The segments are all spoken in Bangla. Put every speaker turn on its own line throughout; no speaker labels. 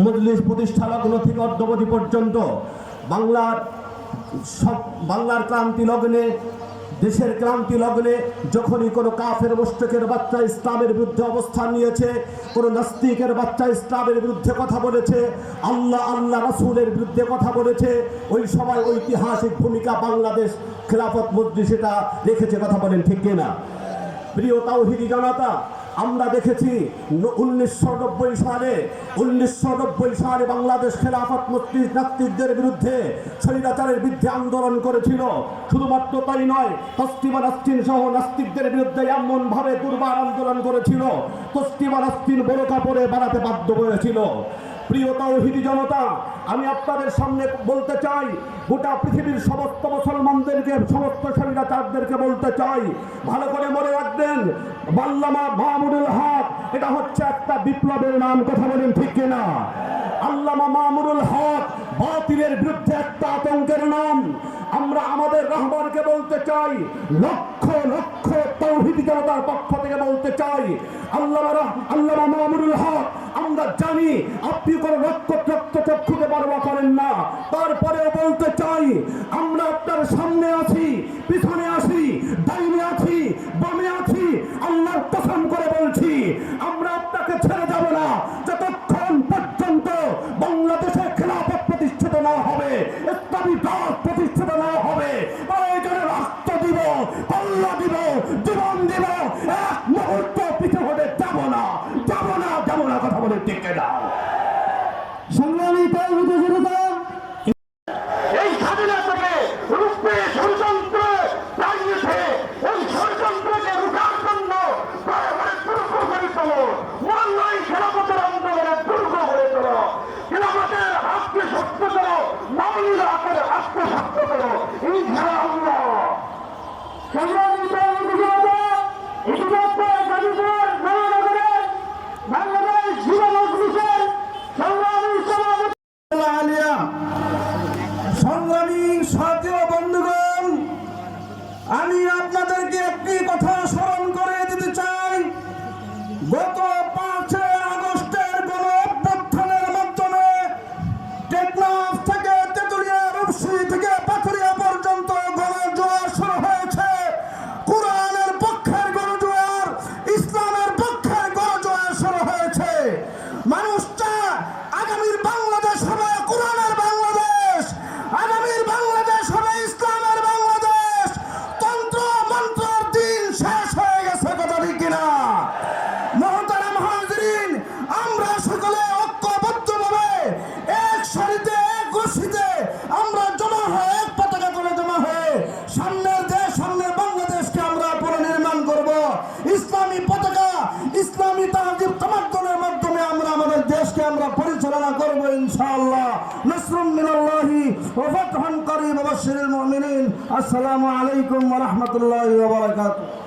মজলিস প্রতিষ্ঠা লগ্ন থেকে অদ্যাবধি পর্যন্ত বাংলার ক্রান্তি লগ্নে, দেশের ক্রান্তি লগ্নে যখনই কোনো কাফের মুশরিকের বাচ্চা ইসলামের বিরুদ্ধে অবস্থান নিয়েছে, কোনো নাস্তিকের বাচ্চা ইসলামের বিরুদ্ধে কথা বলেছে, আল্লাহ রাসূলের বিরুদ্ধে কথা বলেছে, ওই সময় ঐতিহাসিক ভূমিকা বাংলাদেশ খেলাফত মজলিস এটা রেখেছে। কথা বলেন ঠিক কিনা? প্রিয় তাওহীদি জনতা, আমরা দেখেছি 1990 সালে বাংলাদেশ খেলাফত মজলিস নাস্তিকদের বিরুদ্ধে, স্বৈরাচারের বিরুদ্ধে আন্দোলন করেছিল। শুধুমাত্র তাই নয়, তসলিমা নাসরিন সহ নাস্তিকদের বিরুদ্ধে এমনভাবে দুর্বার আন্দোলন করেছিল, তসলিমা নাসরিন বোরকা পরে বাড়াতে বাধ্য হয়েছিল। প্রিয় তাওহীদি জনতা, আমি আপনাদের সামনে বলতে চাই, গোটা পৃথিবীর সমস্ত মুসলমানদেরকে, সমস্ত স্বৈরাচারদেরকে বলতে চাই, ভালো করে মনে রাখবেন, আল্লামা মামুনুল হক এটা হচ্ছে একটা বিপ্লবের নাম। কথা বলেন ঠিক কিনা? আল্লামা মামুনুল হক বাতিলের বিরুদ্ধে একটা আতঙ্কের নাম। আমরা আমাদের রহমানকে বলতে চাই, লক্ষ লক্ষ তাওহীদি জনতার পক্ষ থেকে বলতে চাই, আল্লামা মামুনুল হক, আমরা জানি আপনি কোনো রক্তচক্ষুকে পরোয়া করেন না, তারপরেও বলতে চাই, আমরা আপনার সামনে আছি, পিছনে আছি, ডাইনে আছি, বামে আছি, আল্লাহর কসম করে বলছি, আমরা আপনাকে ছেড়ে যাব না যতক্ষণ পর্যন্ত বাংলাদেশে খেলাফত প্রতিষ্ঠিত না হবে, ইসলামী রাষ্ট্র প্রতিষ্ঠিত না হবে। প্রয়োজনে রক্ত দিব, আল্লাহ দিব, জীবন দিব, এক মুহূর্ত পিছু হতে যাব না। কথা বলে ঠিক না? সংগ্রামী তাওহীদি জনতা,
এই স্বাধীনতাকে রূপে ষড়যন্ত্র চালিয়েছে, এই ষড়যন্ত্রকে রুখার জন্য দুর্গ করে তোলো, মোল্লাই খেলাফতের আন্দোলনের দুর্গ করে তোলো, খেলাফতের হাতকে শক্ত করো, মামুনুল হকের হাতকে শক্ত করো, ইনশাআল্লাহ। সংগ্রামী তাওহীদি জনতা, ইতিমধ্যে গাজীপুর মহানগরে বাংলাদেশ যুব মজলিসের সংগ্রামী সভাপতি,
সংগ্রামী সাথী বন্ধুগণ, আমি আপনাদেরকে একটি কথা স্মরণ করে দিতে চাই। গত 5 আগস্টের গণ অভ্যুত্থানের মাধ্যমে টেকনাফ থেকে তেতুলিয়া, রূপসী থেকে পাথুরিয়া পর্যন্ত গণজোয়ার শুরু হয়েছে। কোরআনের পক্ষের গণজোয়ার, ইসলামের পক্ষের গণজোয়ার শুরু হয়েছে। মানুষ চায় আগামীর বাংলাদেশ হবে কোরআনের বাংলাদেশ, আগামীর বাংলাদেশ হবে ইসলামের বাংলাদেশ। তন্ত্র মন্ত্রের দিন শেষ হয়ে গেছে। কথা ঠিক কিনা? মুহতারাম হাজিরিন, আমরা সকলে ঐক্যবদ্ধভাবে এক সারিতে, এক গোষ্ঠীতে আমরা জমা হয়ে, এক পতাকা করে জমা হয়ে সামনের দেশ, সামনের বাংলাদেশকে আমরা পুনর্নির্মাণ করব। ইসলামী পতাকা, ইসলামী তাহজিব তামাদ্দুনের মাধ্যমে আমরা আমাদের দেশকে আমরা পরিচালনা করব ইনশাআল্লাহ। নাসরুম মিনাল্লাহি ওয়া ফাতহুন করিম ওয়া বাশশিরিল মুমিনিন। আসসালামু আলাইকুম ওয়া রাহমাতুল্লাহি ওয়া বারাকাতুহু।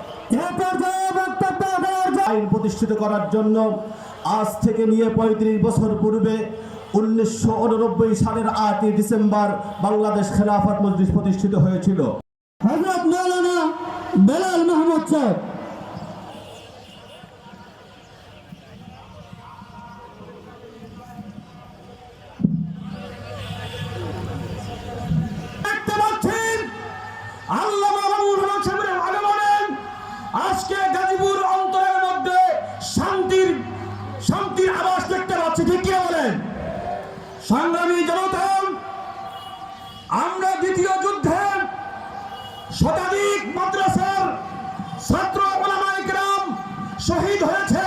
আইন প্রতিষ্ঠিত করার জন্য আজ থেকে নিয়ে 35 বছর পূর্বে 1989 সালের 8 ডিসেম্বর বাংলাদেশ খেলাফত মজলিস প্রতিষ্ঠিত হয়েছিল।
হযরত মাওলানা বেলাল মাহমুদ সাহেব,
আজকে গাজীপুর অন্তরের মধ্যে শান্তির আবাস দেখতে পাচ্ছি। ঠিক কি বলেন? সংগ্রামী জনতা, আমরা দ্বিতীয় যুদ্ধে শতাধিক মাদ্রাসার ছাত্র ওলামায়ে কেরাম শহীদ হয়েছে,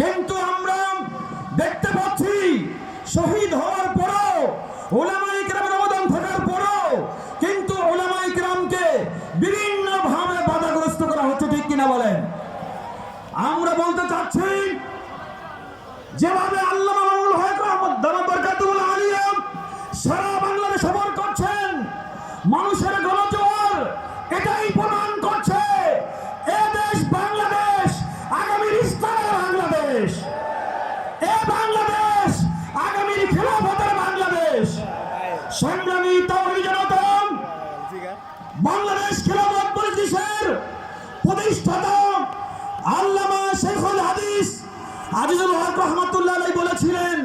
কিন্তু আমরা দেখতে পাচ্ছি শহীদ হওয়ার পরও, ওলামায়ে কেরামের অবদান থাকার পরও কিন্তু ওলামায়ে কেরামকে বিভিন্নভাবে বাধাগ্রস্ত করা হচ্ছে। ঠিক কিনা বলেন? আমরা বলতে চাচ্ছি, যেভাবে আল্লামা মামুনুল হক দামাত বরকাতুল আলিয়া সারা বাংলাদেশ সফর করছেন, মানুষের গণজোয়ার এটাই প্রমাণ করছে এ দেশ বাংলাদেশ আগামীর ইসলামের বাংলাদেশ, এ বাংলাদেশ আগামীর খেলাফতের বাংলাদেশ। সংগ্রামী তাওহীদি জনতা, বাংলাদেশ খেলাফত মজলিসের প্রতিষ্ঠাতা আল্লামা শেখুল হাদিস আজিজুল হক রহমাতুল্লাহ আলাইহি বলেছিলেন,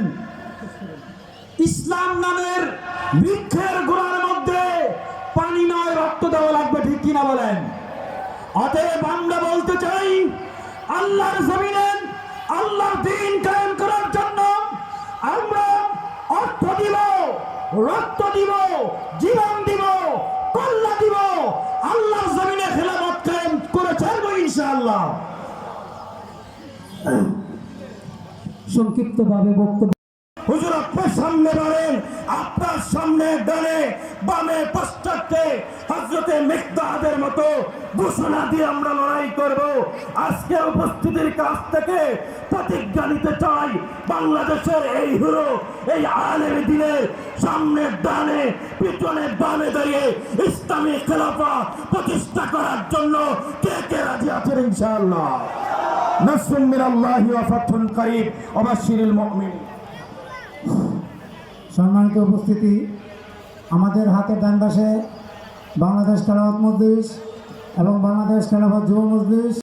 ইসলাম নামের বৃক্ষের গোড়ার মধ্যে পানি নয় রক্ত দেওয়া লাগবে, ঠিক কিনা বলেন? অতএব আমরা বলতে চাই, আল্লাহর জমিনে আল্লাহর দ্বীন কায়েম করার জন্য আমরা অর্থ দিব, রক্ত দিব, জীবন দিব, কল্যাণ দিব, আল্লাহর জমিনে খেলাফত কায়েম করে ছাড়বো ইনশাআল্লাহ।
সংক্ষিপ্তভাবে বক্তব্য
হুজুর আপনার সামনে বলেন, আপনার সামনে ডানে বামে পশ্চাতে হযরতে মিকদাদের মতো ঘোষণা দিয়ে আমরা লড়াই করব। আজকে উপস্থিতির কাছ থেকে প্রতিজ্ঞা নিতে চাই, বাংলাদেশের এই হিরো, এই আলেম দ্বীনের সামনে ডানে পিছনে বামে দাঁড়িয়ে ইসলামী খেলাফত প্রতিষ্ঠা করার জন্য কে কে রাজি আছেন? ইনশাআল্লাহ। নাসরুম মিনাল্লাহি ওয়া ফাতহুন কারীব ওয়া বাশশিরিল মুমিনিন।
সম্মানিত উপস্থিতি, আমাদের হাতের ডান পাশে বাংলাদেশ খেলাফত মজলিস এবং বাংলাদেশ খেলাফত যুব মজলিস